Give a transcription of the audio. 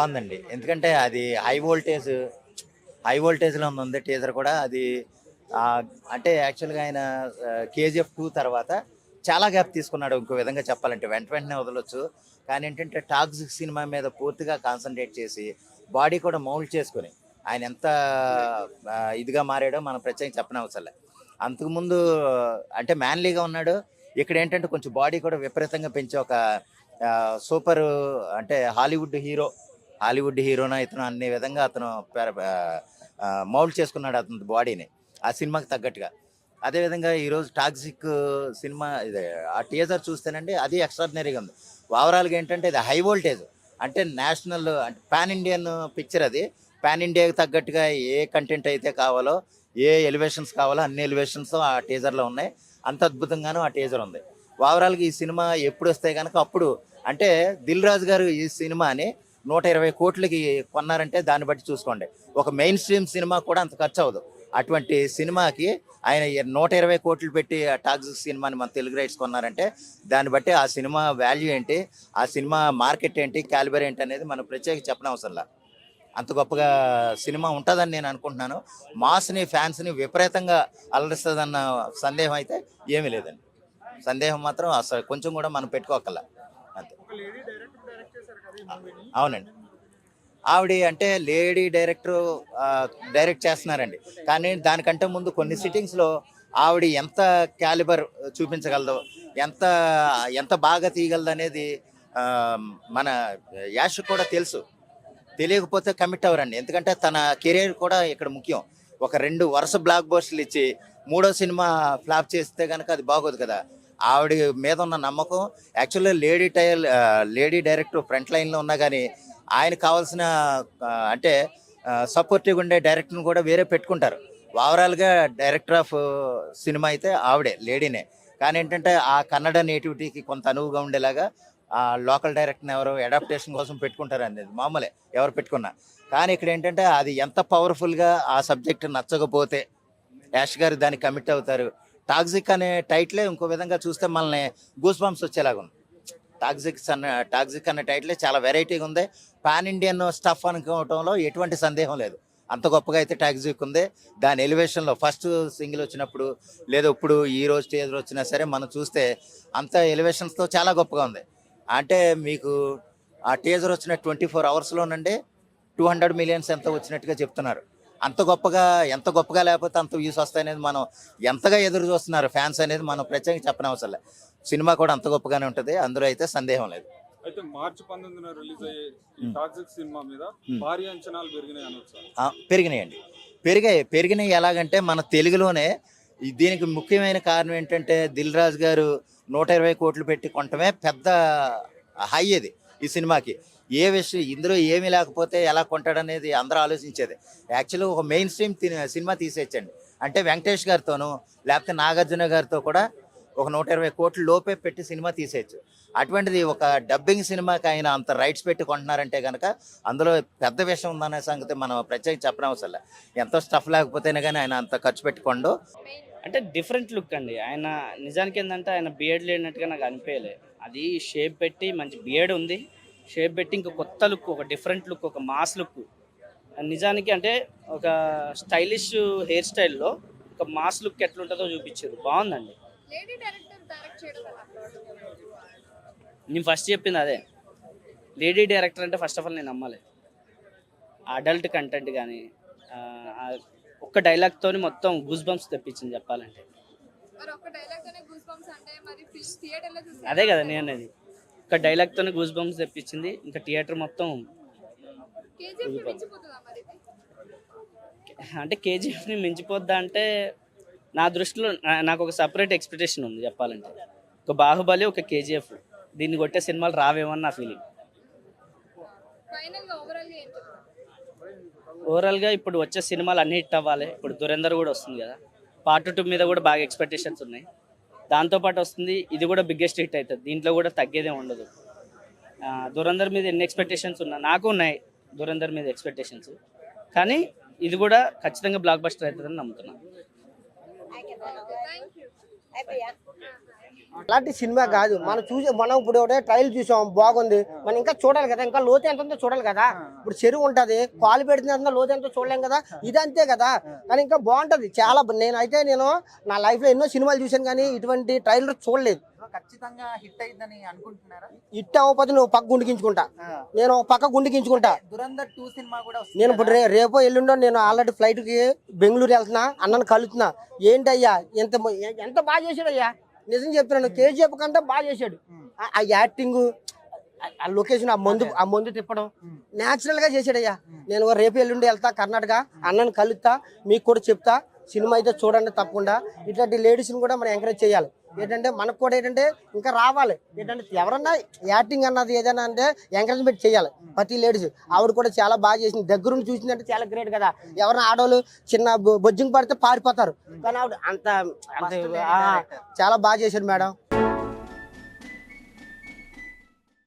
బాగుందండి. ఎందుకంటే అది హై వోల్టేజ్‌లో ఉంది టీజర్ కూడా. అది అంటే యాక్చువల్‌గా ఆయన 'కేజీఎఫ్ 2' తర్వాత చాలా గ్యాప్ తీసుకున్నాడు. ఇంకో విధంగా చెప్పాలంటే వెంటనే వదలొచ్చు. కానీ ఏంటంటే 'టాక్సిక్' సినిమా మీద పూర్తిగా కాన్సంట్రేట్ చేసి బాడీ కూడా మౌల్డ్ చేసుకొని ఆయన ఎంత ఇదిగా మారాడో మనం ప్రత్యేకంగా చెప్పనవసరంలే. అంతకుముందు అంటే మ్యాన్లీగా ఉన్నాడు. ఇక్కడ ఏంటంటే కొంచెం బాడీ కూడా విపరీతంగా పెంచి ఒక సూపర్ అంటే హాలీవుడ్ హీరోనా ఇతను అనే విధంగా అతను మౌల్డ్ చేసుకున్నాడు అతని బాడీని ఆ సినిమాకి తగ్గట్టుగా. అదేవిధంగా ఈరోజు 'టాక్సిక్' సినిమా ఇది ఆ టీజర్ చూస్తేనండి అది ఎక్స్ట్రాడినరీగా ఉంది. ఓవరాల్గా ఏంటంటే ఇది హై వోల్టేజ్ అంటే నేషనల్ అంటే పాన్ ఇండియన్ పిక్చర్. అది పాన్ ఇండియాకి తగ్గట్టుగా ఏ కంటెంట్ అయితే కావాలో, ఏ ఎలివేషన్స్ కావాలో అన్ని ఎలివేషన్స్ ఆ టీజర్లో ఉన్నాయి. అంత అద్భుతంగాను ఆ టీజర్ ఉంది. ఓవరాల్గా ఈ సినిమా ఎప్పుడు వస్తే కనుక అప్పుడు అంటే దిల్ రాజు గారు ఈ సినిమాని 120 కోట్లకి కొన్నారంటే దాన్ని బట్టి చూసుకోండి. ఒక మెయిన్ స్ట్రీమ్ సినిమా కూడా అంత ఖర్చు అవ్వదు. అటువంటి సినిమాకి ఆయన 120 కోట్లు పెట్టి ఆ 'టాక్సిక్' సినిమాని మన తెలుగు రైట్స్ కొన్నారంటే దాన్ని బట్టి ఆ సినిమా వాల్యూ ఏంటి, ఆ సినిమా మార్కెట్ ఏంటి, క్యాలిబర్ ఏంటి అనేది మనం ప్రత్యేకంగా చెప్పనవసరంలా. అంత గొప్పగా సినిమా ఉంటుందని నేను అనుకుంటున్నాను. మాస్ని ఫ్యాన్స్ని విపరీతంగా అలరిస్తుందన్న సందేహం అయితే ఏమీ లేదండి. సందేహం మాత్రం అసలు కొంచెం కూడా మనం పెట్టుకోకల్లా అంతే. అవునండి. ఆవిడ అంటే లేడీ డైరెక్ట్ చేస్తున్నారండి. కానీ దానికంటే ముందు కొన్ని సిట్టింగ్స్లో ఆవిడ ఎంత క్యాలిబర్ చూపించగలదో, ఎంత ఎంత బాగా తీయగలదు అనేది మన యాష్ కూడా తెలుసు. తెలియకపోతే కమిట్ అవ్వరండి. ఎందుకంటే తన కెరీర్ కూడా ఇక్కడ ముఖ్యం. ఒక 2 వరుస బ్లాక్ బస్టర్లు ఇచ్చి మూడో సినిమా ఫ్లాప్ చేస్తే కనుక అది బాగోదు కదా. ఆవిడ మీద ఉన్న నమ్మకం యాక్చువల్గా లేడీ డైరెక్టర్ ఫ్రంట్ లైన్లో ఉన్నా కానీ ఆయన కావాల్సిన అంటే సపోర్టివ్గా ఉండే డైరెక్టర్ని కూడా వేరే పెట్టుకుంటారు. ఓవరాల్గా డైరెక్టర్ ఆఫ్ సినిమా అయితే ఆవిడే లేడీనే. కానీ ఏంటంటే ఆ కన్నడ నేటివిటీకి కొంత అనువుగా ఉండేలాగా ఆ లోకల్ డైరెక్టర్ని ఎవరు అడాప్టేషన్ కోసం పెట్టుకుంటారు అనేది మామూలే ఎవరు పెట్టుకున్నా. కానీ ఇక్కడ ఏంటంటే అది ఎంత పవర్ఫుల్గా ఆ సబ్జెక్ట్ నచ్చకపోతే యాష్ గారు దానికి కమిట్ అవుతారు. 'టాక్సిక్' అనే టైటిలే ఇంకో విధంగా చూస్తే మనల్ని గూస్ బంప్స్ వచ్చేలాగా ఉంది. టాక్సిక్ అనే టైటిలే చాలా వెరైటీగా ఉంది. పాన్ ఇండియన్ స్టఫ్ అనుకోవటంలో ఎటువంటి సందేహం లేదు. అంత గొప్పగా అయితే 'టాక్సిక్' ఉంది. దాని ఎలివేషన్లో ఫస్ట్ సింగిల్ వచ్చినప్పుడు లేదా ఇప్పుడు ఈ రోజు స్టేజ్లో వచ్చినా సరే మనం చూస్తే అంత ఎలివేషన్స్తో చాలా గొప్పగా ఉంది. అంటే మీకు ఆ టీజర్ వచ్చిన 24 అవర్స్లోనండి 200 మిలియన్స్ ఎంత వచ్చినట్టుగా చెప్తున్నారు. ఎంత గొప్పగా లేకపోతే అంత వ్యూస్ వస్తాయనేది మనం ఎంతగా ఎదురు చూస్తున్నారు ఫ్యాన్స్ అనేది మనం ప్రత్యేకంగా చెప్పనవసరం లేదు. సినిమా కూడా అంత గొప్పగానే ఉంటుంది, అందులో అయితే సందేహం లేదు. అయితే మార్చి 19న రిలీజ్ అయ్యే ఈ 'టాక్సిక్' సినిమా మీద భారీ అంచనాలు పెరిగినాయి అనొచ్చా? పెరిగినాయండి. పెరిగినాయి ఎలాగంటే మన తెలుగులోనే దీనికి ముఖ్యమైన కారణం ఏంటంటే దిల్ రాజు గారు 120 కోట్లు పెట్టి కొనటమే పెద్ద హై ఇది ఈ సినిమాకి. ఏ విషయం ఇందులో ఏమీ లేకపోతే ఎలా కొంటాడనేది అందరూ ఆలోచించేది. యాక్చువల్గా ఒక మెయిన్ స్ట్రీమ్ సినిమా తీసేయచ్చండి. అంటే వెంకటేష్ గారితోనూ లేకపోతే నాగార్జున గారితో కూడా ఒక 120 కోట్ల లోపే పెట్టి సినిమా తీసేయచ్చు. అటువంటిది ఒక డబ్బింగ్ సినిమాకి ఆయన అంత రైట్స్ పెట్టి కొంటున్నారంటే కనుక అందులో పెద్ద విషయం ఉందనే సంగతి మనం ప్రత్యేకంగా చెప్పనవసరం లేదు. ఎంతో స్టఫ్ లేకపోతేనే కానీ ఆయన అంత ఖర్చు పెట్టుకోండు. అంటే డిఫరెంట్ లుక్ అండి. ఆయన నిజానికి ఏంటంటే ఆయన బియర్డ్ లేనట్టుగా నాకు అనిపించలే. అది షేప్ పెట్టి మంచి బియర్డ్ ఉంది. షేప్ పెట్టి ఇంకో కొత్త లుక్, ఒక డిఫరెంట్ లుక్, ఒక మాస్ లుక్. నిజానికి అంటే ఒక స్టైలిష్ హెయిర్ స్టైల్లో ఒక మాస్ లుక్ ఎట్లుంటుందో చూపించారు. బాగుందండి. నేను ఫస్ట్ చెప్పింది అదే. లేడీ డైరెక్టర్ అంటే ఫస్ట్ ఆఫ్ ఆల్ నేను నమ్మాలి. అడల్ట్ కంటెంట్ కానీ ఒక్క డైలాగ్తో మొత్తం గూస్ బంప్స్ తెప్పించింది చెప్పాలంటే. అదే కదా నేను అనేది. ఒక డైలాగ్తోనే గూస్ బంప్స్ తెప్పించింది. ఇంకా థియేటర్ మొత్తం అంటే కేజీఎఫ్ని మించిపోద్దా అంటే నా దృష్టిలో నాకు ఒక సపరేట్ ఎక్స్పెక్టేషన్ ఉంది చెప్పాలంటే. ఒక బాహుబలి, ఒక కేజీఎఫ్, దీన్ని కొట్టే సినిమాలు రావేమని నా ఫీలింగ్. ఓవరాల్గా ఇప్పుడు వచ్చే సినిమాలు అన్ని హిట్ అవ్వాలి. ఇప్పుడు దురేందర్ కూడా వస్తుంది కదా, పార్ట్ 2 మీద కూడా బాగా ఎక్స్పెక్టేషన్స్ ఉన్నాయి. దాంతోపాటు వస్తుంది ఇది కూడా బిగ్గెస్ట్ హిట్ అవుతుంది. దీంట్లో కూడా తగ్గేదే ఉండదు. దురేందర్ మీద ఎన్ని ఎక్స్పెక్టేషన్స్ ఉన్నా నాకు ఉన్నాయి. దురేందర్ మీద ఎక్స్పెక్టేషన్స్, కానీ ఇది కూడా ఖచ్చితంగా బ్లాక్ బస్టర్ అవుతుందని నమ్ముతున్నాను. అలాంటి సినిమా కాదు మనం ఇప్పుడు ఒకటే ట్రైల్ చూసాం బాగుంది, మనం ఇంకా చూడాలి కదా, ఇంకా లోతు ఎంత ఉందో చూడాలి కదా. ఇప్పుడు చెరువు ఉంటది, కాలు పెడుతున్న లోతు ఎంతో చూడలేం కదా, ఇది అంతే కదా. కానీ ఇంకా బాగుంటది చాలా. నేను నా లైఫ్ లో ఎన్నో సినిమాలు చూసాను కానీ ఇటువంటి ట్రైలర్ చూడలేదు. ఖచ్చితంగా హిట్ అయిందని అనుకుంటున్నారా? హిట్ అవ్వకపోతే నువ్వు పక్క గుండికించుకుంటా, నేను ఒక పక్క గుండికించుకుంటా. దురంధర్ 2 సినిమా కూడా నేను ఇప్పుడు రేపో ఎల్లుండో నేను ఆల్రెడీ ఫ్లైట్ కి బెంగళూరు వెళ్తున్నా, అన్నను కలుతున్నా. ఏంటయ్యా ఎంత బాగా చేశాడయ్యా, నిజం చెప్తున్నాను. కేజీఎఫ్ కంటే బాగా చేశాడు. ఆ యాక్టింగ్, ఆ లొకేషన్, ఆ మందు తిప్పడం న్యాచురల్ గా చేశాడయ్యా. నేను రేపు ఎల్లుండి వెళ్తా కర్ణాటక, అన్నను కలుస్తా, మీకు కూడా చెప్తా. సినిమా అయితే చూడండి తప్పకుండా. ఇట్లాంటి లేడీస్ని కూడా మనం ఎంకరేజ్ చేయాలి. ఏంటంటే మనకు కూడా ఏంటంటే ఇంకా రావాలి. ఏంటంటే ఎవరన్నా యాక్టింగ్ అన్నది ఏదైనా అంటే ఎంకరేజ్మెంట్ చేయాలి. ప్రతి లేడీస్ ఆవిడ కూడా చాలా బాగా చేసింది, దగ్గరుండి చూసిందంటే చాలా గ్రేట్ కదా. ఎవరైనా ఆడవాళ్ళు చిన్న బొజ్జింగ్ పడితే పారిపోతారు, కానీ ఆవిడ అంత చాలా బాగా చేశాడు మేడం.